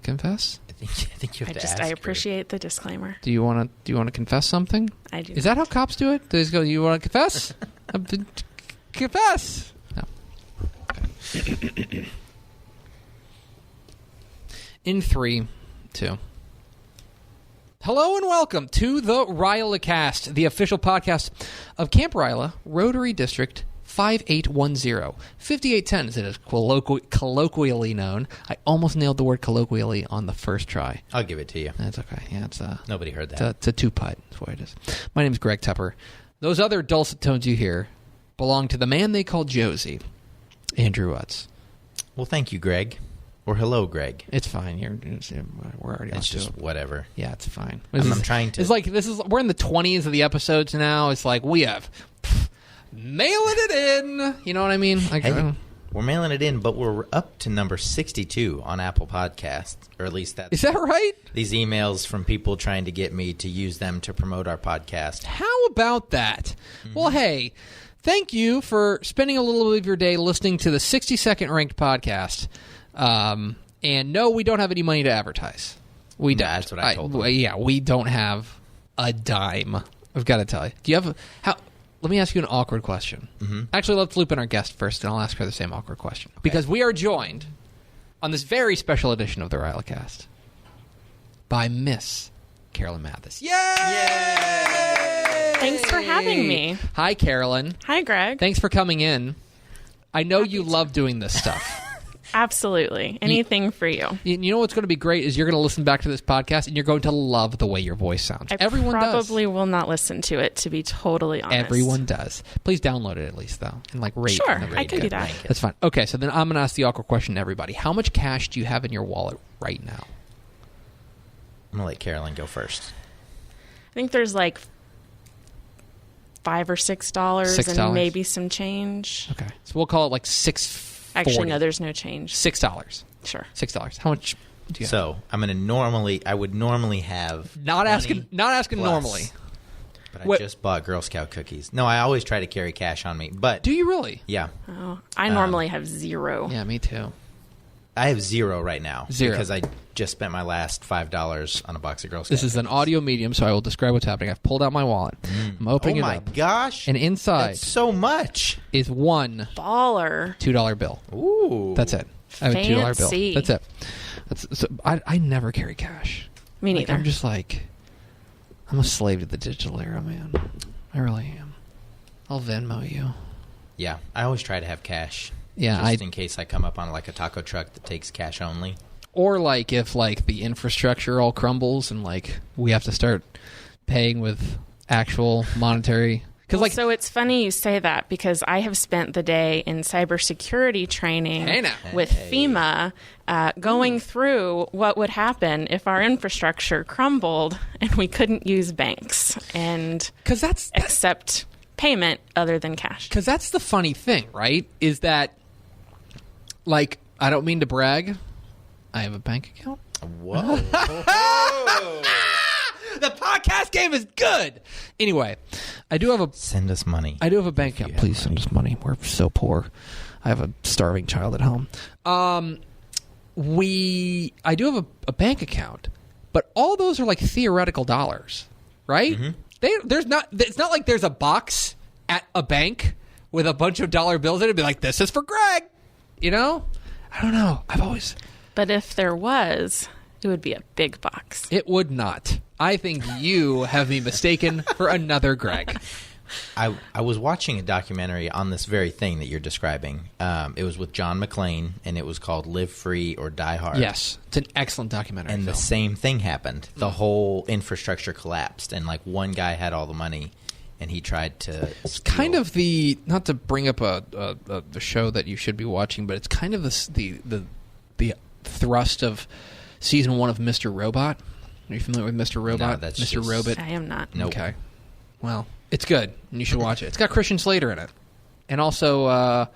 want to confess? I think you have to ask I her. appreciate the disclaimer. Do you want to confess something? I do. Is that how cops do it? Do they just go, you want to confess? Confess! No. Okay. In 3, 2. Hello and welcome to the RYLACast, the official podcast of Camp RYLA, Rotary District 5810. 5810 as it is colloquially known. I almost nailed the word colloquially on the first try. I'll give it to you. That's okay. Yeah, it's Nobody heard that. It's a two-putt. That's what it is. My name is Greg Tepper. Those other dulcet tones you hear belong to the man they call Josey, Andrew Utz. Well, thank you, Greg. Or hello, Greg. It's fine. We're already on It's to just it. whatever. Yeah, it's fine. I'm trying to. It's like we're in the 20s of the episodes now. It's like we have mailing it in. You know what I mean? Like, Hey, we're mailing it in, but we're up to number 62 on Apple Podcasts, or at least that's is that right? these emails from people trying to get me to use them to promote our podcast. How about that? Mm-hmm. Well, hey, thank you for spending a little bit of your day listening to the 62nd ranked podcast. And no, we don't have any money to advertise. We don't. That's what I told them. Yeah, we don't have a dime. I've got to tell you. Do you have let me ask you an awkward question. Mm-hmm. Actually, let's loop in our guest first, and I'll ask her the same awkward question. Okay. Because we are joined on this very special edition of the RYLACast by Miss Carolyn Matthis. Yay! Thanks for having me. Hi, Carolyn. Hi, Greg. Thanks for coming in. I know you love doing this stuff. Absolutely. Anything for you. You know what's going to be great is you're going to listen back to this podcast and you're going to love the way your voice sounds. Everyone probably will not listen to it, to be totally honest. Everyone does. Please download it at least, though, and rate. Sure, I can do that. That's fine. Okay, so then I'm going to ask the awkward question to everybody. How much cash do you have in your wallet right now? I'm going to let Carolyn go first. I think there's like $5 or $6 and maybe some change. Okay, so we'll call it like $6.40. Actually, no, there's no change. $6. Sure. $6. How much do you have? So I'm going to I would normally have not asking plus, normally. But I just bought Girl Scout cookies. No, I always try to carry cash on me. But do you really? Yeah. Oh, I normally have zero. Yeah, me too. I have zero right now. Zero. Because I just spent my last $5 on a box of Girl Scout This is cookies. an audio medium, so I will describe what's happening. I've pulled out my wallet. I'm opening it up. Oh, my gosh. And inside That's so much. is one baller $2 bill. Ooh. That's it. I have a $2 bill. Fancy. That's it. I never carry cash. Me neither. I'm just like, I'm a slave to the digital era, man. I really am. I'll Venmo you. Yeah, I always try to have cash. Yeah, just in case I come up on like a taco truck that takes cash only. Or like if like the infrastructure all crumbles and like we have to start paying with actual monetary. So it's funny you say that because I have spent the day in cybersecurity training with FEMA going through what would happen if our infrastructure crumbled and we couldn't use banks and accept payment other than cash. Because that's the funny thing, right? Is that, like, I don't mean to brag, I have a bank account. Whoa. The podcast game is good. Anyway, I do have send us money. I do have a bank account. Please send us money. We're so poor. I have a starving child at home. I do have a bank account, but all those are like theoretical dollars, right? Mm-hmm. It's not like there's a box at a bank with a bunch of dollar bills in it. It'd be like, this is for Greg. You know? I don't know. But if there was, it would be a big box. It would not. I think you have me mistaken for another Greg. I was watching a documentary on this very thing that you're describing. It was with John McClane, and it was called Live Free or Die Hard. Yes. It's an excellent documentary And film. the same thing happened. The whole infrastructure collapsed, and like one guy had all the money, and he tried to It's kind of the, not to bring up a show that you should be watching, but it's kind of the thrust of season 1 of Mr. Robot. Are you familiar with Mr. Robot? No, that's Mr. Robot? I am not. Nope. Okay. Well, it's good, and you should watch it. It's got Christian Slater in it, and also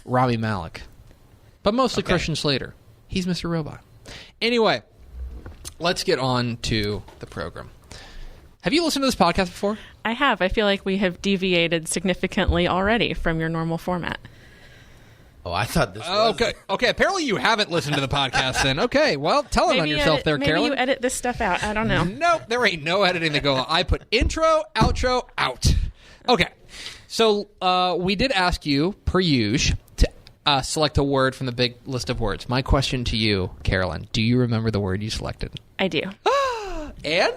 Rami Malek, but mostly Christian Slater. He's Mr. Robot. Anyway, let's get on to the program. Have you listened to this podcast before? I have. I feel like we have deviated significantly already from your normal format. Oh, I thought this was... Okay, apparently you haven't listened to the podcast then. Okay, well, tell it on yourself there, Carolyn. Maybe you edit this stuff out. I don't know. Nope, there ain't no editing to go on. I put intro, outro, out. Okay, so we did ask you, per usual, to select a word from the big list of words. My question to you, Carolyn, do you remember the word you selected? I do. And?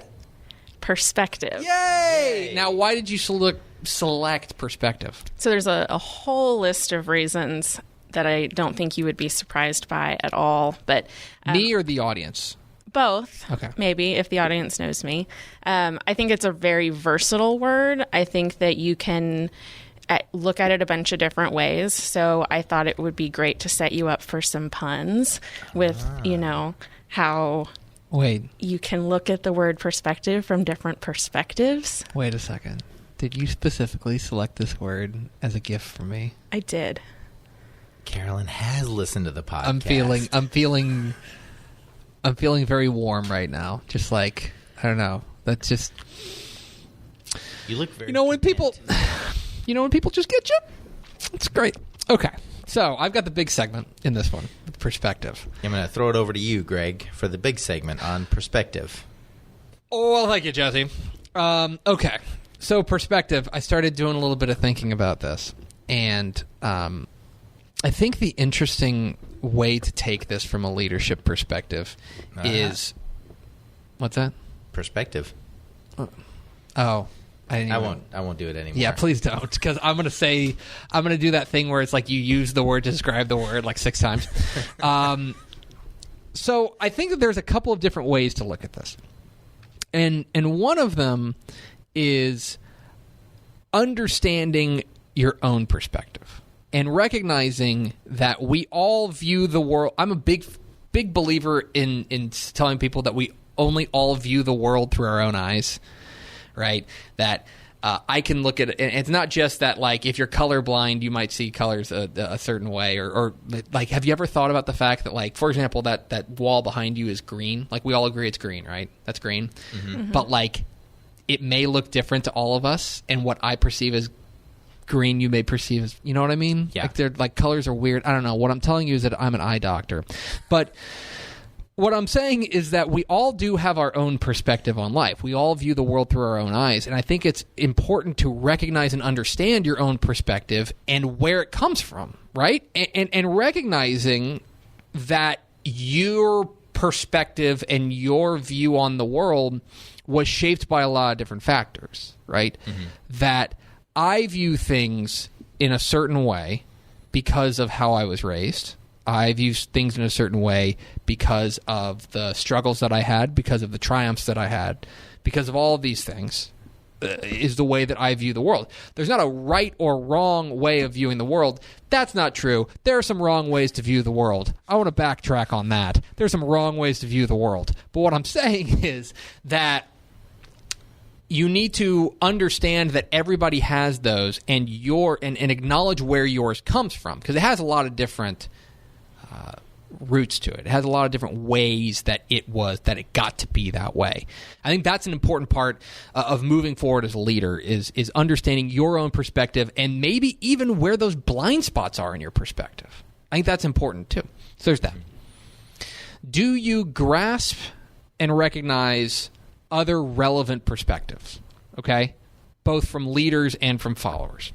Perspective. Yay! Now, why did you select perspective? So there's a whole list of reasons that I don't think you would be surprised by at all. But me or the audience? Both. Okay. Maybe, if the audience knows me. I think it's a very versatile word. I think that you can look at it a bunch of different ways. So I thought it would be great to set you up for some puns with, how... Wait. You can look at the word perspective from different perspectives. Wait a second. Did you specifically select this word as a gift for me? I did. Carolyn has listened to the podcast. I'm feeling very warm right now. Just like, I don't know. That's just... You look very... when people just get you, it's great. Okay. So, I've got the big segment in this one, perspective. I'm going to throw it over to you, Greg, for the big segment on perspective. Oh, well, thank you, Josey. Okay. So, perspective, I started doing a little bit of thinking about this. And I think the interesting way to take this from a leadership perspective is... What's that? Perspective. Oh. I won't do it anymore. Yeah, please don't, because I'm going to do that thing where it's like you use the word to describe the word like 6 times. So I think that there's a couple of different ways to look at this. And one of them is understanding your own perspective and recognizing that we all view the world. I'm a big believer in telling people that we only all view the world through our own eyes. Right? That I can look at it, and it's not just that, like, if you're colorblind, you might see colors a certain way, or like, have you ever thought about the fact that, like, for example, that wall behind you is green? Like, we all agree it's green, right? That's green. Mm-hmm. Mm-hmm. But, like, it may look different to all of us, and what I perceive as green, you may perceive as, you know what I mean? Yeah. Like, they're, like, colors are weird. I don't know. What I'm telling you is that I'm an eye doctor. But... what I'm saying is that we all do have our own perspective on life. We all view the world through our own eyes. And I think it's important to recognize and understand your own perspective and where it comes from, right? And recognizing that your perspective and your view on the world was shaped by a lot of different factors, right? Mm-hmm. That I view things in a certain way because of how I was raised. I view things in a certain way because of the struggles that I had, because of the triumphs that I had, because of all of these things is the way that I view the world. There's not a right or wrong way of viewing the world. That's not true. There are some wrong ways to view the world. I want to backtrack on that. There's some wrong ways to view the world. But what I'm saying is that you need to understand that everybody has those and acknowledge where yours comes from, because it has a lot of different roots to it. It has a lot of different ways that it got to be that way. I think that's an important part of moving forward as a leader is understanding your own perspective and maybe even where those blind spots are in your perspective. I think that's important too. So there's that. Do you grasp and recognize other relevant perspectives? Okay? Both from leaders and from followers.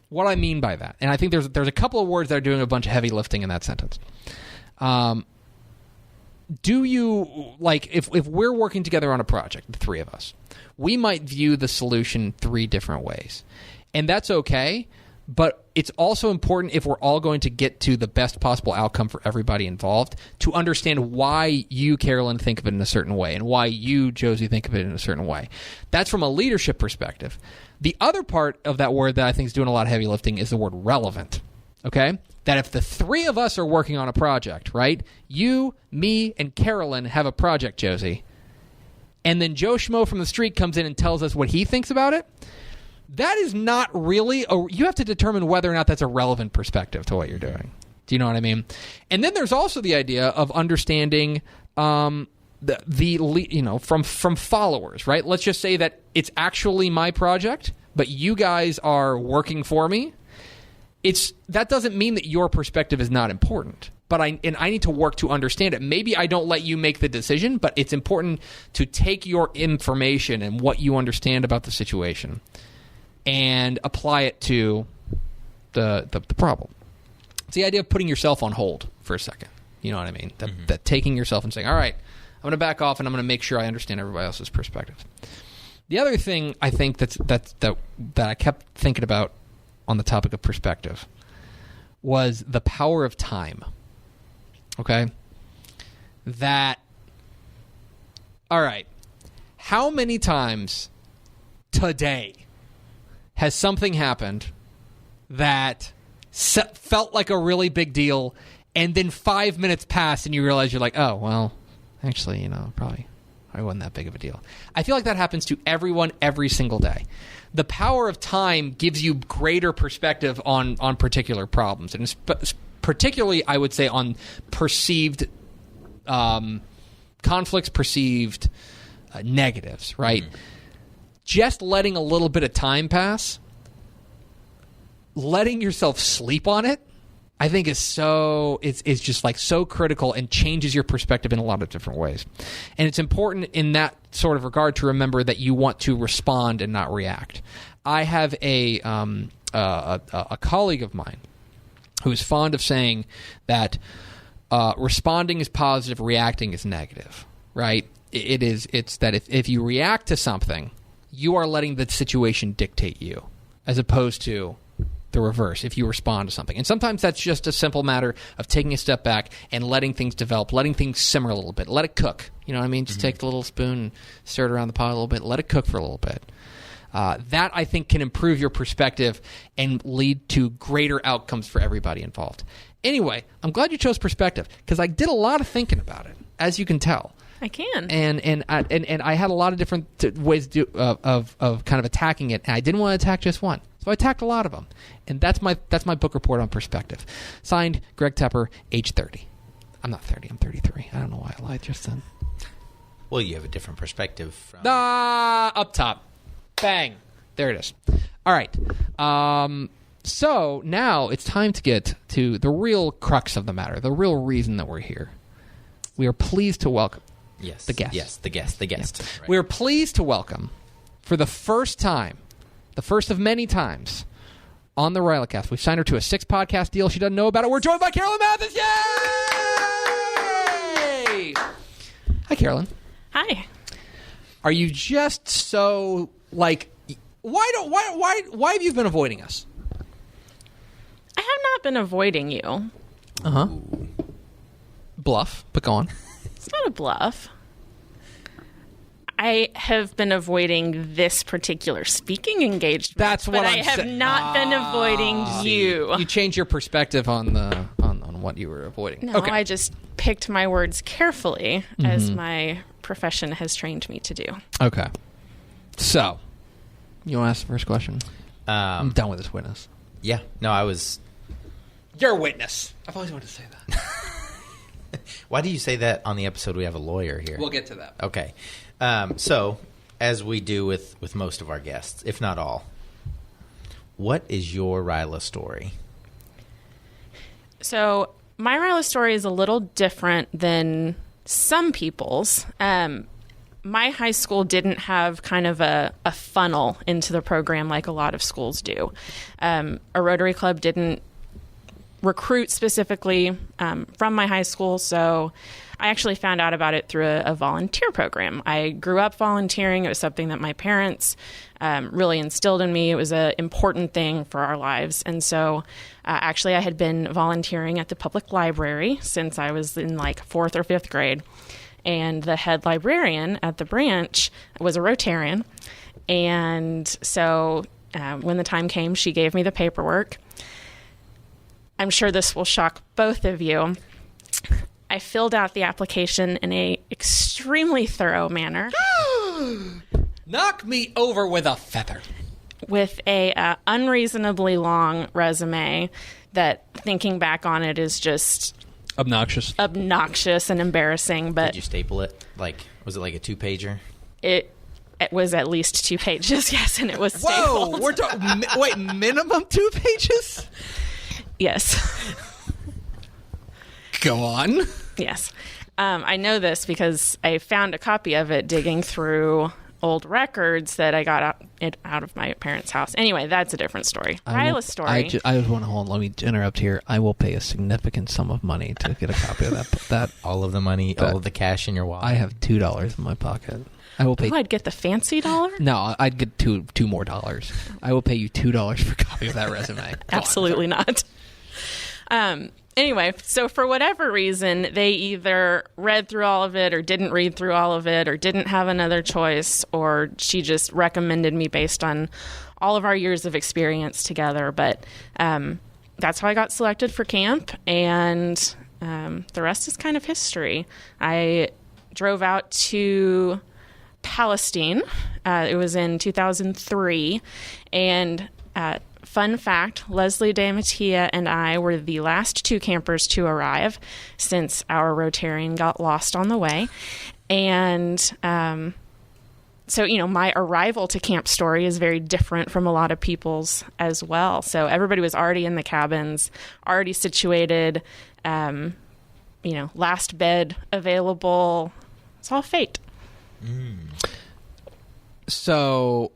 What I mean by that, and I think there's a couple of words that are doing a bunch of heavy lifting in that sentence. Do you, like, if we're working together on a project, the three of us, we might view the solution 3 different ways. And that's okay, but it's also important, if we're all going to get to the best possible outcome for everybody involved, to understand why you, Carolyn, think of it in a certain way and why you, Josey, think of it in a certain way. That's from a leadership perspective. The other part of that word that I think is doing a lot of heavy lifting is the word relevant, okay? That if the 3 of us are working on a project, right? You, me, and Carolyn have a project, Josey. And then Joe Schmo from the street comes in and tells us what he thinks about it. That is not really... you have to determine whether or not that's a relevant perspective to what you're doing. Do you know what I mean? And then there's also the idea of understanding from followers, right? Let's just say that it's actually my project, but you guys are working for me. that doesn't mean that your perspective is not important. But I need to work to understand it. Maybe I don't let you make the decision, but it's important to take your information and what you understand about the situation and apply it to the problem. It's the idea of putting yourself on hold for a second. You know what I mean? That taking yourself and saying, all right, I'm going to back off and I'm going to make sure I understand everybody else's perspective. The other thing I think that I kept thinking about on the topic of perspective was the power of time. Okay? All right. How many times today has something happened that felt like a really big deal, and then 5 minutes passed and you realize you're like, oh, well, actually, probably wasn't that big of a deal. I feel like that happens to everyone every single day. The power of time gives you greater perspective on particular problems, and particularly, I would say, on perceived conflicts, perceived negatives, right? Just letting a little bit of time pass, letting yourself sleep on it, I think is it's just like so critical and changes your perspective in a lot of different ways. And it's important in that sort of regard to remember that you want to respond and not react. I have a colleague of mine who is fond of saying that responding is positive, reacting is negative, right? It's that if you react to something, you are letting the situation dictate you, as opposed to the reverse if you respond to something. And sometimes that's just a simple matter of taking a step back and letting things develop, letting things simmer a little bit, let it cook. You know what I mean? Just take the little spoon and stir it around the pot a little bit, let it cook for a little bit. That, I think, can improve your perspective and lead to greater outcomes for everybody involved. Anyway, I'm glad you chose perspective, because I did a lot of thinking about it, as you can tell. I can. And I had a lot of different ways of kind of attacking it, and I didn't want to attack just one. So I attacked a lot of them. And that's my book report on perspective. Signed, Greg Tepper, age 30. I'm not 30, I'm 33. I don't know why I lied just then. Well, you have a different perspective from... Up top. Bang. There it is. All right. So now it's time to get to the real crux of the matter, the real reason that we're here. We are pleased to welcome the guest. Yes, the guest. Yeah. Right. We are pleased to welcome, for the first time, the first of many times, on the RYLACast. We've signed her to a 6-podcast deal. She doesn't know about it. We're joined by Carolyn Matthis. Yay! Hi, Carolyn. Hi. Are you just so, like, why have you been avoiding us? I have not been avoiding you. Uh-huh. Bluff, but go on. It's not a bluff. I have been avoiding this particular speaking engagement. That's what I have not been avoiding you. You changed your perspective on what you were avoiding. No, okay. I just picked my words carefully, as my profession has trained me to do. Okay. So, you want to ask the first question? I'm done with this witness. Yeah. No, I was... You're a witness. I've always wanted to say that. Why do you say that on the episode? We have a lawyer here. We'll get to that. Okay. So, as we do with most of our guests, if not all, what is your RYLA story? So, my RYLA story is a little different than some people's. My high school didn't have kind of a funnel into the program like a lot of schools do. A Rotary Club didn't recruit specifically from my high school, so I actually found out about it through a volunteer program. I grew up volunteering. It was something that my parents really instilled in me. It was an important thing for our lives. And so actually I had been volunteering at the public library since I was in like 4th or 5th grade. And the head librarian at the branch was a Rotarian. And so when the time came, she gave me the paperwork. I'm sure this will shock both of you. I filled out the application in a extremely thorough manner. Knock me over with a feather. With a unreasonably long resume that, thinking back on it, is just obnoxious and embarrassing. But did you staple it? Was it like a 2-pager? It was at least 2 pages, yes, and it was stapled. Whoa! Wait, minimum 2 pages? Yes. Go on. Yes. I know this because I found a copy of it digging through old records that I got out of my parents' house. Anyway, that's a different story. RYLA's story. I just want to let me interrupt here. I will pay a significant sum of money to get a copy of that. All of the money, all of the cash in your wallet. I have $2 in my pocket. I will pay. Oh, I'd get the fancy dollar? No, I'd get two more dollars. I will pay you $2 for a copy of that resume. Absolutely not. Anyway, so for whatever reason, they either read through all of it or didn't read through all of it or didn't have another choice, or she just recommended me based on all of our years of experience together. But that's how I got selected for camp, and the rest is kind of history. I drove out to Palestine. It was in 2003, and fun fact, Leslie DeMattia and I were the last two campers to arrive since our Rotarian got lost on the way. And so, my arrival to camp story is very different from a lot of people's as well. So everybody was already in the cabins, already situated, last bed available. It's all fate. So,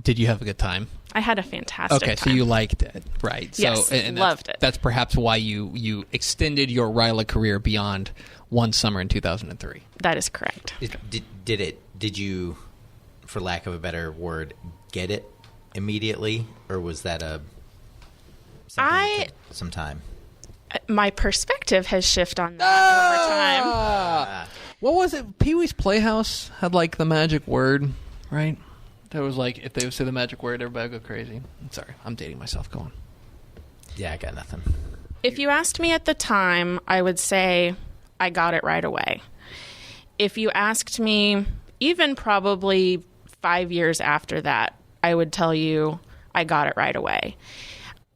did you have a good time? I had a fantastic time. So you liked it, right? Yes, and loved it. That's perhaps why you extended your RYLA career beyond one summer in 2003. That is correct. Did you, for lack of a better word, get it immediately, or was that something that took some time? My perspective has shifted on that over time. What was it? Pee-wee's Playhouse had the magic word, right? It was if they would say the magic word, everybody would go crazy. I'm sorry, I'm dating myself. Go on. Yeah, I got nothing. If you asked me at the time, I would say I got it right away. If you asked me, even probably 5 years after that, I would tell you I got it right away.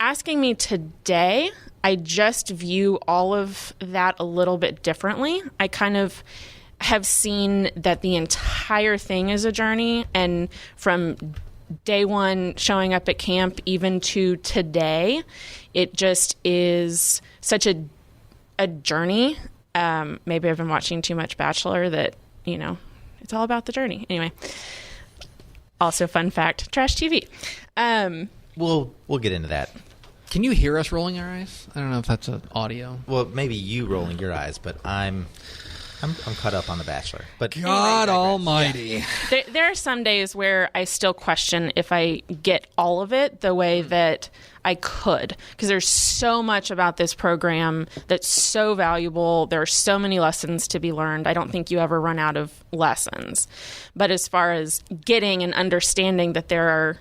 Asking me today, I just view all of that a little bit differently. I kind of have seen that the entire thing is a journey, and from day one showing up at camp even to today, it just is such a journey. Maybe I've been watching too much Bachelor that, it's all about the journey. Anyway, also fun fact, trash TV. We'll get into that. Can you hear us rolling our eyes? I don't know if that's an audio. Well, maybe you rolling your eyes, but I'm caught up on The Bachelor. But God Almighty. Yeah. There are some days where I still question if I get all of it the way that I could, because there's so much about this program that's so valuable. There are so many lessons to be learned. I don't think you ever run out of lessons. But as far as getting and understanding that there are,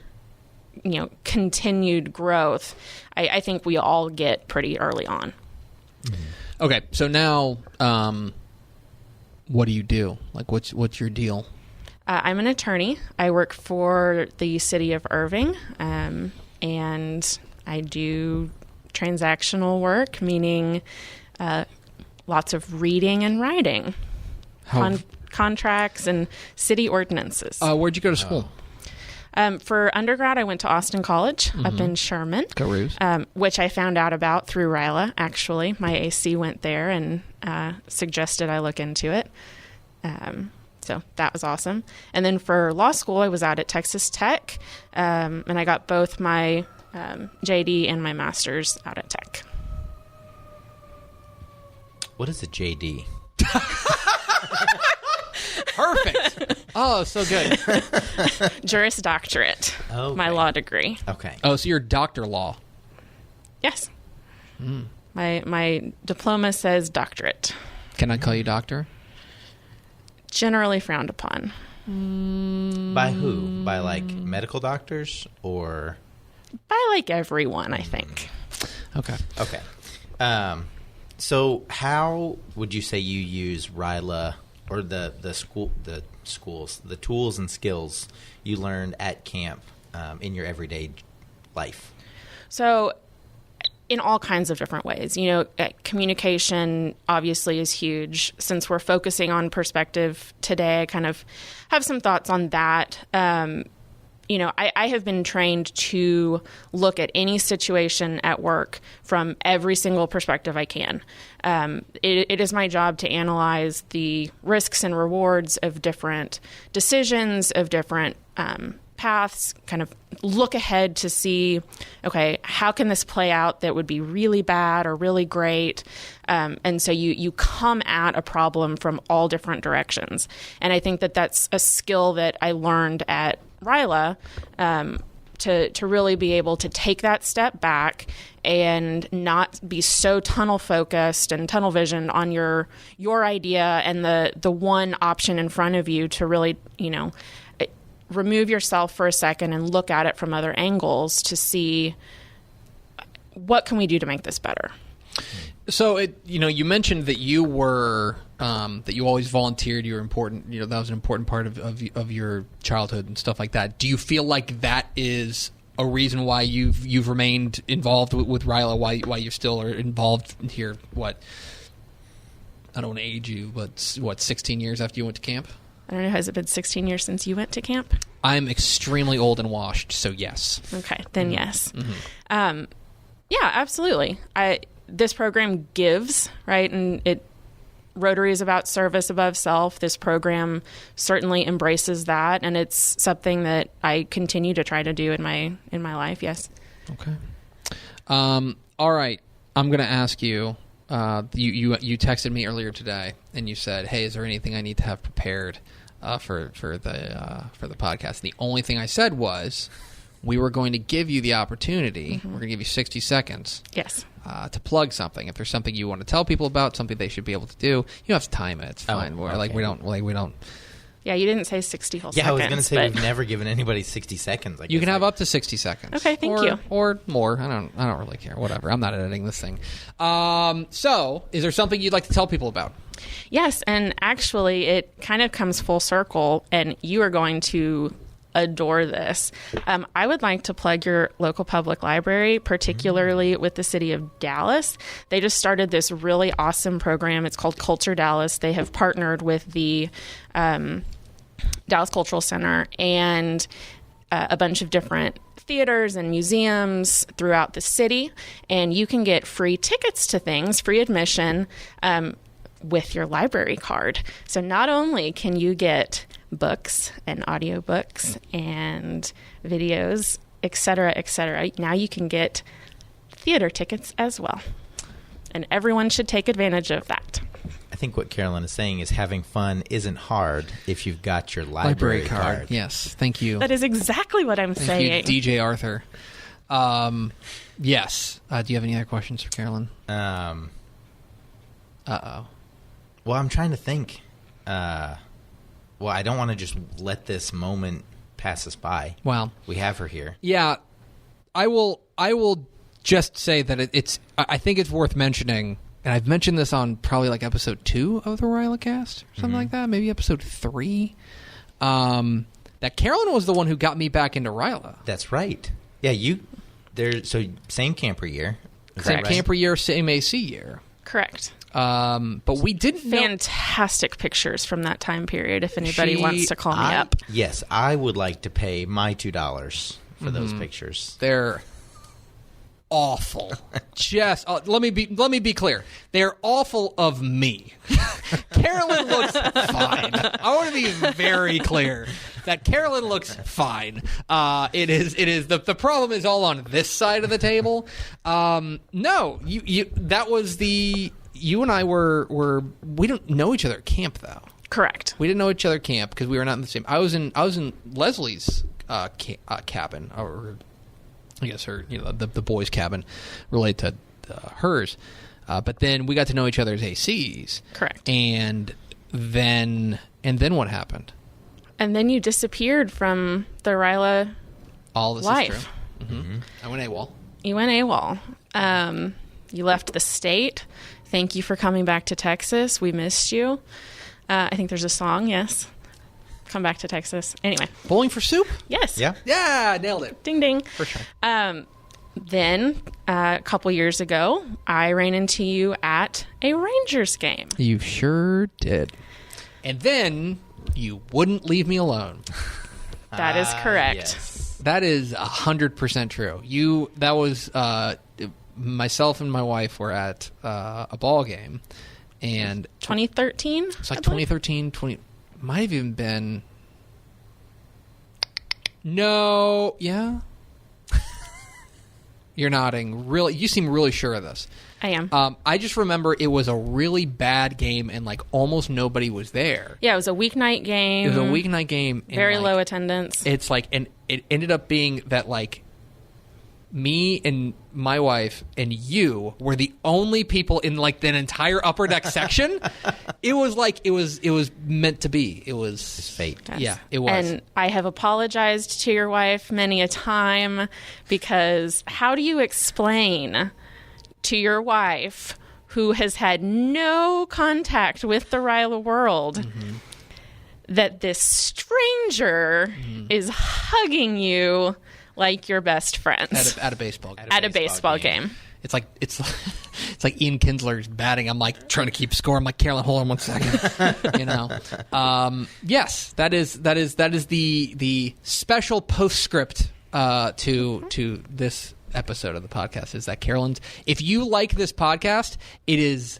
continued growth, I think we all get pretty early on. Okay, so now, what do you do? What's your deal? I'm an attorney. I work for the city of Irving, and I do transactional work, meaning lots of reading and writing, contracts and city ordinances. Where'd you go to school? For undergrad, I went to Austin College up in Sherman, which I found out about through RYLA, actually. My AC went there and suggested I look into it. So that was awesome. And then for law school, I was out at Texas Tech, and I got both my JD and my master's out at Tech. What is a JD? Perfect. Oh, so good. Juris Doctorate, okay. My law degree. Okay. Oh, so you're Dr. Law. Yes. My diploma says doctorate. Can I call you doctor? Generally frowned upon. By who? By medical doctors or? By everyone, I think. Okay. So how would you say you use RYLA or the tools and skills you learned at camp in your everyday life? So in all kinds of different ways. Communication obviously is huge. Since we're focusing on perspective today, I kind of have some thoughts on that. I have been trained to look at any situation at work from every single perspective I can. It is my job to analyze the risks and rewards of different decisions, of different paths, kind of look ahead to see, okay, how can this play out that would be really bad or really great? And so you come at a problem from all different directions. And I think that that's a skill that I learned at RYLA, to really be able to take that step back and not be so tunnel focused and tunnel visioned on your idea and the one option in front of you, to really, remove yourself for a second and look at it from other angles to see what can we do to make this better. So you mentioned that you were that you always volunteered. You were important. That was an important part of your childhood and stuff like that. Do you feel like that is a reason why you've remained involved with RYLA? Why you still are involved here? What? I don't want to age you, but 16 years after you went to camp? I don't know. Has it been 16 years since you went to camp? I'm extremely old and washed, so yes. Okay, then yes. Mm-hmm. Yeah, absolutely. This program gives, right? And Rotary is about service above self. This program certainly embraces that, and it's something that I continue to try to do in my life. Yes. Okay. All right. I'm going to ask you. You texted me earlier today, and you said, "Hey, is there anything I need to have prepared for the podcast?" The only thing I said was, we were going to give you the opportunity. Mm-hmm. We're going to give you 60 seconds. Yes. To plug something. If there's something you want to tell people about, something they should be able to do, you don't have to time it. It's fine. Oh, okay. We don't. Yeah, you didn't say 60 whole seconds. Yeah, I was going to say we've never given anybody 60 seconds. You can have up to 60 seconds. Okay, thank you. Or more. I don't really care. Whatever. I'm not editing this thing. So, is there something you'd like to tell people about? Yes, and actually it kind of comes full circle, and you are going to adore this. I would like to plug your local public library, particularly with the city of Dallas. They just started this really awesome program. It's called Culture Dallas. They have partnered with the Dallas Cultural Center and a bunch of different theaters and museums throughout the city, and you can get free tickets to things, free admission, with your library card. So not only can you get books and audiobooks and videos, etc., now you can get theater tickets as well. And everyone should take advantage of that. I think what Carolyn is saying is having fun isn't hard if you've got your library card. Yes, thank you. That is exactly what I'm saying. You, DJ Arthur. Yes. Do you have any other questions for Carolyn? Well, I'm trying to think. I don't want to just let this moment pass us by. Well, we have her here. Yeah, I will just say that I think it's worth mentioning, and I've mentioned this on probably like episode 2 of the RYLAcast, or something like that, maybe episode 3. That Carolyn was the one who got me back into RYLA. That's right. Yeah, so same camper year. Same camper year, same AC year. Correct. But we didn't fantastic pictures from that time period. If anybody wants to call me up, yes, I would like to pay my $2 for those pictures. They're awful. Just let me be clear. They're awful of me. Carolyn looks fine. I want to be very clear that Carolyn looks fine. It is the problem is all on this side of the table. No, that was the. You and I we don't know each other at camp, though. Correct. We didn't know each other at camp because we were not in the same. I was in Leslie's cabin, or I guess her, the boys' cabin, related to hers. But then we got to know each other as ACs. Correct. And then what happened? And then you disappeared from the RYLA All this life. Is true. Mm-hmm. I went AWOL. You went AWOL. You left the state. Thank you for coming back to Texas. We missed you. I think there's a song, yes. Come back to Texas. Anyway. Bowling for Soup? Yes. Yeah. Yeah, nailed it. Ding, ding. For sure. Then, a couple years ago, I ran into you at a Rangers game. You sure did. And then you wouldn't leave me alone. That is correct. Yes. That is 100% true. That was myself and my wife were at a ball game, and 2013. It's like 2013. Might have even been. No, yeah. You're nodding. Really, you seem really sure of this. I am. I just remember it was a really bad game, and like almost nobody was there. Yeah, it was a weeknight game. It was a weeknight game. And very low attendance. It's like, and it ended up being that like me and my wife and you were the only people in like that entire upper deck section. It was like it was meant to be. It was It's fate. Yes. Yeah, it was. And I have apologized to your wife many a time, because how do you explain to your wife, who has had no contact with the RYLA world, that this stranger is hugging you like your best friends at a baseball game. at a baseball game? It's like Ian Kinsler's batting. I'm like trying to keep score. I'm like, Carolyn, hold on 1 second. You know. Yes, that is the special postscript to this episode of the podcast, is that Carolyn's. If you like this podcast, it is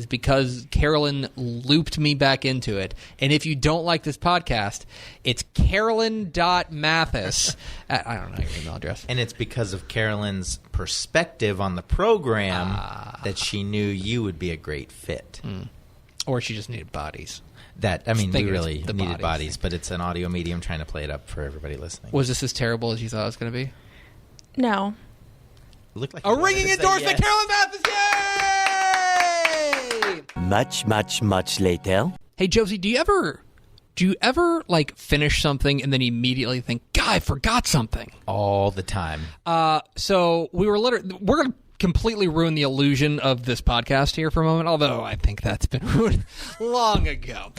because Carolyn looped me back into it. And if you don't like this podcast, it's Carolyn.Matthis. I don't know your email address. And it's because of Carolyn's perspective on the program that she knew you would be a great fit. Or she just needed bodies. We really the needed bodies, thing. but it's an audio medium, trying to play it up for everybody listening. Was this as terrible as you thought it was going to be? No. It looked like A ringing endorsement, yes. Carolyn Matthis, yay! Much later. Hey, Josey, do you ever like finish something and then immediately think, God, I forgot something? All the time. So we're going to completely ruin the illusion of this podcast here for a moment, although I think that's been ruined long ago.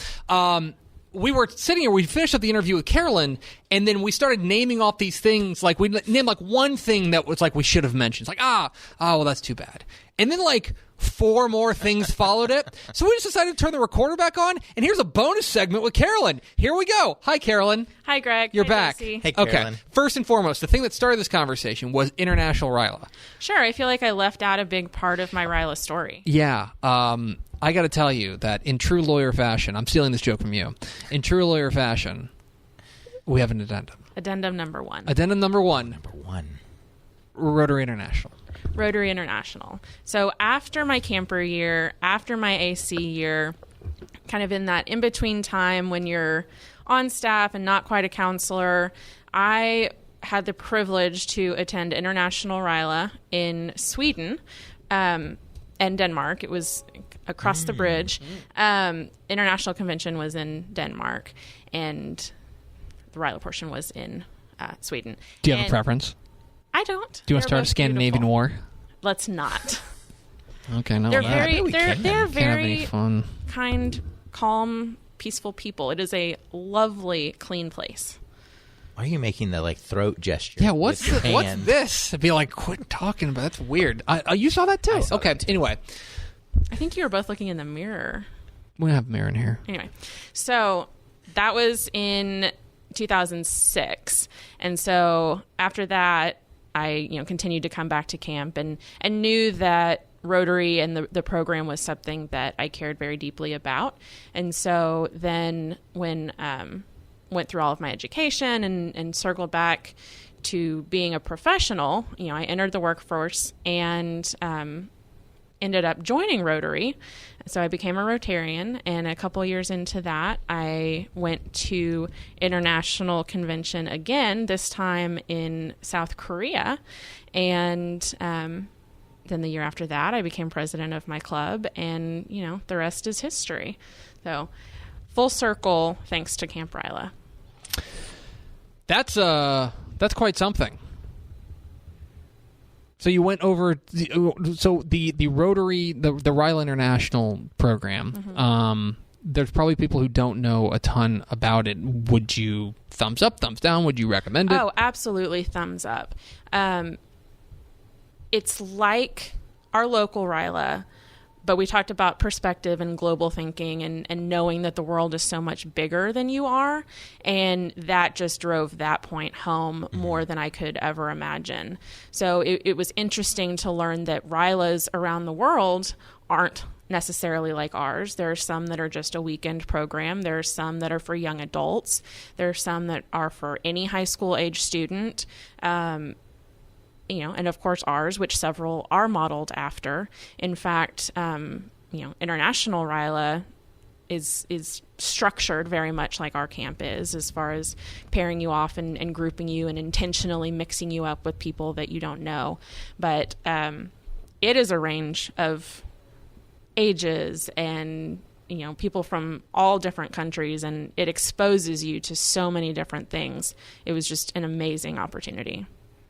We were sitting here, we finished up the interview with Carolyn, and then we started naming off these things. Like, we named like one thing that was like we should have mentioned. It's like, well, that's too bad. And then like 4 more things followed it. So we just decided to turn the recorder back on, and here's a bonus segment with Carolyn. Here we go. Hi, Carolyn. Hi, Greg. You're Hi, back. Josey. Hey, Carolyn. Okay. First and foremost, the thing that started this conversation was International RYLA. Sure. I feel like I left out a big part of my RYLA story. Yeah. I got to tell you that in true lawyer fashion, I'm stealing this joke from you. In true lawyer fashion, we have an addendum. Addendum number 1. Addendum number 1. Number 1. Rotary International. Rotary International. So after my camper year, after my AC year, kind of in that in-between time when you're on staff and not quite a counselor, I had the privilege to attend International RYLA in Sweden and Denmark. It was across the bridge. International Convention was in Denmark, and the RYLA portion was in Sweden. Do you have a preference? I don't. Do you want to start a Scandinavian war? Let's not. Okay, no. They're that. they're Can't have very any fun. kind, calm, peaceful people. It is a lovely, clean place. Why are you making the like throat gesture? Yeah, what's with your what's hand? this? I'd be like, quit talking about that's weird. You saw that too? I saw okay, that too. Anyway. I think you were both looking in the mirror. We don't have a mirror in here. Anyway, so that was in 2006. And so after that, I continued to come back to camp and knew that Rotary and the program was something that I cared very deeply about. And so then when went through all of my education and circled back to being a professional, I entered the workforce and ended up joining Rotary. So I became a Rotarian, and a couple years into that, I went to International Convention again, this time in South Korea. And then the year after that, I became president of my club, and, the rest is history. So full circle, thanks to Camp RYLA. That's quite something. So you went over the Rotary, the RYLA International program. Mm-hmm. There's probably people who don't know a ton about it. Would you thumbs up, thumbs down? Would you recommend it? Oh, absolutely, thumbs up. It's like our local RYLA, But we talked about perspective and global thinking and knowing that the world is so much bigger than you are. And that just drove that point home more than I could ever imagine. So it was interesting to learn that RYLAs around the world aren't necessarily like ours. There are some that are just a weekend program. There are some that are for young adults. There are some that are for any high school age student. And of course ours, which several are modeled after. In fact, international RYLA is structured very much like our camp is, as far as pairing you off and grouping you and intentionally mixing you up with people that you don't know. But it is a range of ages and people from all different countries, and it exposes you to so many different things. It was just an amazing opportunity.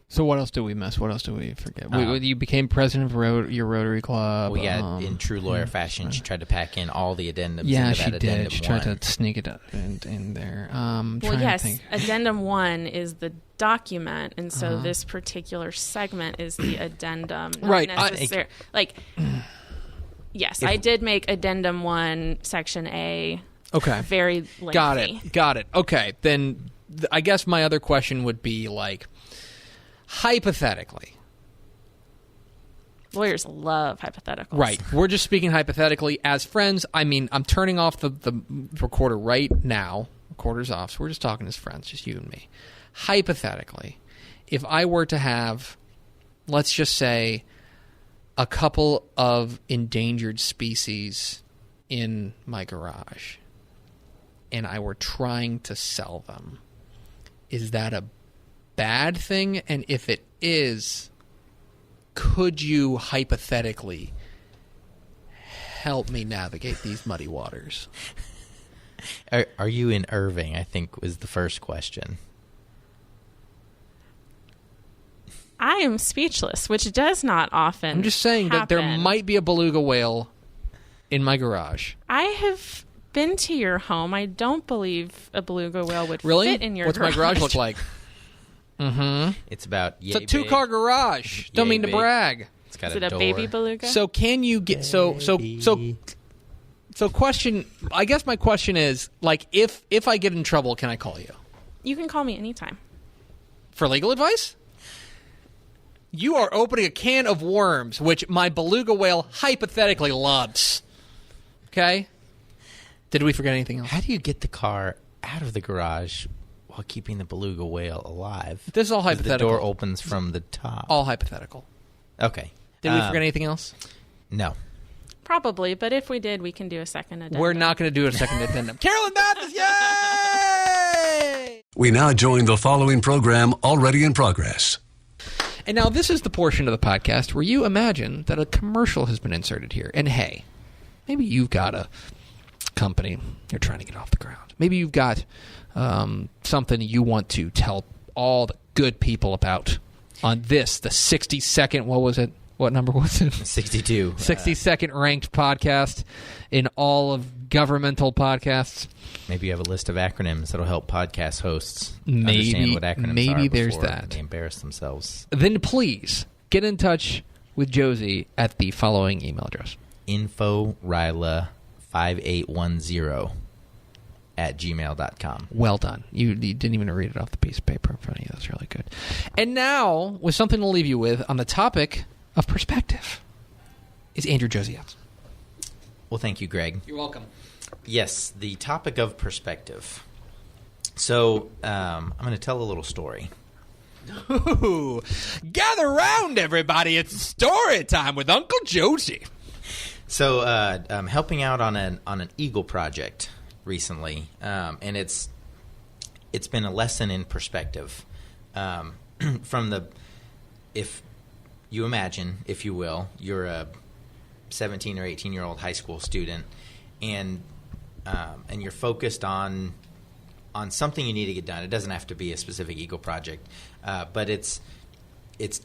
So what else do we miss? What else do we forget? You became president of your Rotary Club. Well, yeah, in true lawyer fashion, she tried to pack in all the addendums. Yeah, into she that did. Addendum She tried 1. to sneak it in there. Well, yes, Addendum 1 is the document, and so this particular segment is the addendum. Not right. Yes, I did make Addendum 1, Section A. Okay. Very lengthy. Got it. Okay. Then I guess my other question would be hypothetically. Lawyers love hypotheticals. Right. We're just speaking hypothetically as friends. I mean, I'm turning off the recorder right now. Recorder's off, so we're just talking as friends, just you and me. Hypothetically, if I were to have, let's just say, a couple of endangered species in my garage, and I were trying to sell them, is that a bad thing? And if it is, could you hypothetically help me navigate these muddy waters? Are you in Irving, I think was the first question. I am speechless, which does not often I'm just saying happen. that there might be a beluga whale in my garage. I have been to your home. I don't believe a beluga whale would fit in your garage. What's my garage look like? It's about It's a 2-car garage. Don't mean to brag. It's got Is it a a door. baby beluga? So can you get so question, I guess my question is, if I get in trouble, can I call you? You can call me anytime. For legal advice? You are opening a can of worms, which my beluga whale hypothetically loves. Okay? Did we forget anything else? How do you get the car out of the garage while keeping the beluga whale alive? This is all hypothetical. The door opens from the top. All hypothetical. Okay. Did we forget anything else? No. Probably, but if we did, we can do a second addendum. We're not going to do a second addendum. Carolyn Matthis, yay! We now join the following program already in progress. And now this is the portion of the podcast where you imagine that a commercial has been inserted here. And hey, maybe you've got a company you're trying to get off the ground. Maybe you've got something you want to tell all the good people about on this, the 62nd, what was it? What number was it? 62. 62nd ranked podcast in all of governmental podcasts. Maybe you have a list of acronyms that'll help podcast hosts understand what acronyms are. Maybe there's before that. They embarrass themselves. Then please get in touch with Josey at the following email address. info.ryla5810@gmail.com. Well done. You didn't even read it off the piece of paper in front of you. That's really good. And now, with something to leave you with on the topic of perspective, is Andrew Josey. Well, thank you, Greg. You're welcome. Yes, the topic of perspective. So, I'm going to tell a little story. Ooh, gather round, everybody. It's story time with Uncle Josey. So, I'm helping out on an Eagle project recently, and it's been a lesson in perspective. If you imagine, if you will, you're a 17 or 18-year-old high school student, and you're focused on something you need to get done. It doesn't have to be a specific Eagle project, but it's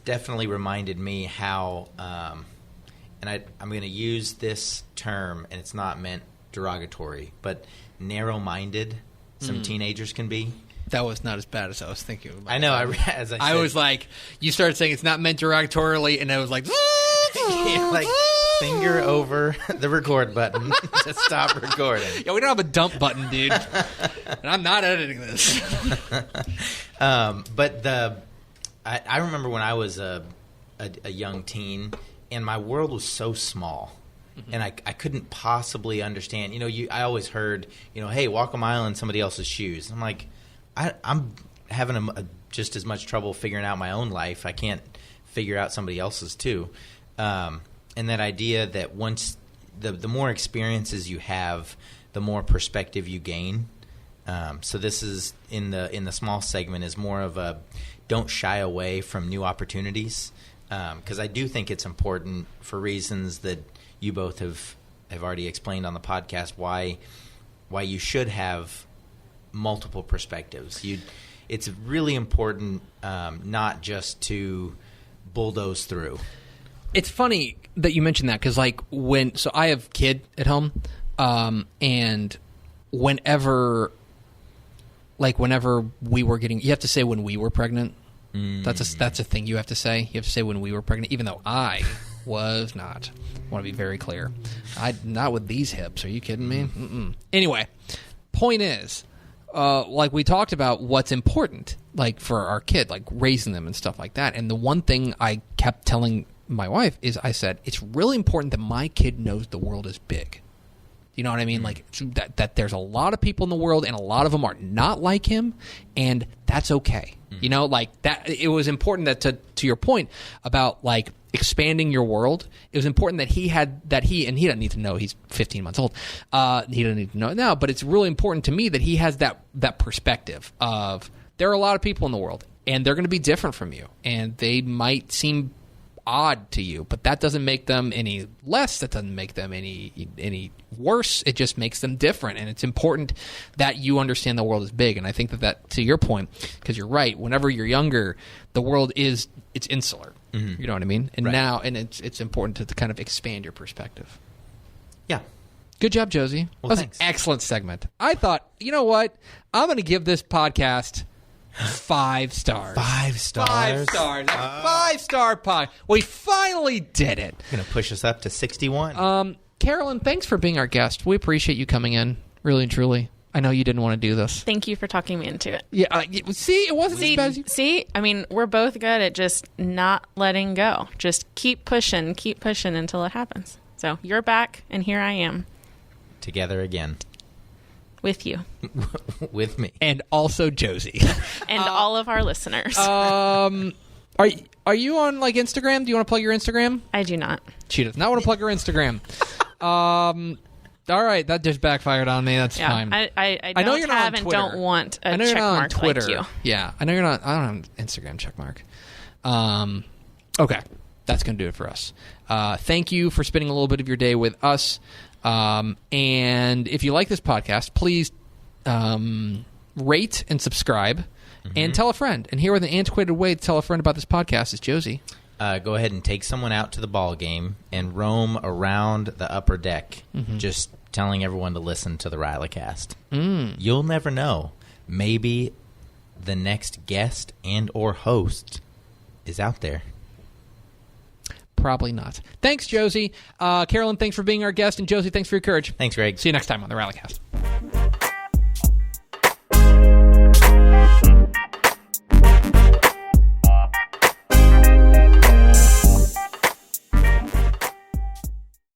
definitely reminded me how, and I'm going to use this term, and it's not meant derogatory, but narrow-minded some teenagers can be. That was not as bad as I was thinking about. I know. I was like, you started saying it's not meant derogatorily, and I was like, like finger over the record button to stop recording. Yeah, we don't have a dump button, dude. And I'm not editing this. But I remember when I was a young teen, and my world was so small. And I couldn't possibly understand. I always heard, hey, walk a mile in somebody else's shoes. I'm like, I'm having just as much trouble figuring out my own life. I can't figure out somebody else's too. And that idea that once the more experiences you have, the more perspective you gain. So this is in the small segment is more of a don't shy away from new opportunities, because I do think it's important for reasons that you both have already explained on the podcast why you should have multiple perspectives. It's really important not just to bulldoze through. It's funny that you mentioned that because, so I have a kid at home, and whenever we were getting, you have to say when we were pregnant. That's a thing you have to say. You have to say when we were pregnant, even though I was not. I want to be very clear. Not with these hips. Are you kidding me? Mm-mm. Anyway, point is, we talked about what's important, for our kid, raising them and stuff like that. And the one thing I kept telling my wife is I said, it's really important that my kid knows the world is big. You know what I mean? That there's a lot of people in the world, and a lot of them are not like him, and that's okay. That it was important that to your point about expanding your world. It was important that he doesn't need to know he's 15 months old. He doesn't need to know it now, but it's really important to me that he has that perspective of there are a lot of people in the world, and they're going to be different from you, and they might seem odd to you, but that doesn't make them any less. That doesn't make them any worse. It just makes them different, and it's important that you understand the world is big. And I think that to your point, because you're right, whenever you're younger, the world it's insular. Mm-hmm. You know what I mean? And now, and it's important to kind of expand your perspective. Yeah. Good job, Josey. Well, that was thanks. An excellent segment. I thought, you know what? I'm going to give this podcast 5 stars. 5 stars? 5 stars. A 5-star pod. We finally did it. Going to push us up to 61. Carolyn, thanks for being our guest. We appreciate you coming in, really and truly. I know you didn't want to do this. Thank you for talking me into it. Yeah. See, it wasn't as bad as you... See, I mean, we're both good at just not letting go. Just keep pushing until it happens. So you're back, and here I am. Together again. With you. With me. And also Josey. And all of our listeners. Are you on Instagram? Do you want to plug your Instagram? I do not. She does not want to plug her Instagram. All right, that just backfired on me. That's fine. I know you're not on Twitter. Don't want a check mark Twitter. Like you. Yeah, I know you're not. I don't have an Instagram check mark. Okay, that's going to do it for us. Thank you for spending a little bit of your day with us. And if you like this podcast, please rate and subscribe and tell a friend. And here with an antiquated way to tell a friend about this podcast is Josey. Go ahead and take someone out to the ball game and roam around the upper deck, just telling everyone to listen to the RYLACast. You'll never know. Maybe the next guest and or host is out there. Probably not. Thanks, Josey. Carolyn, thanks for being our guest. And Josey, thanks for your courage. Thanks, Greg. See you next time on the RYLACast.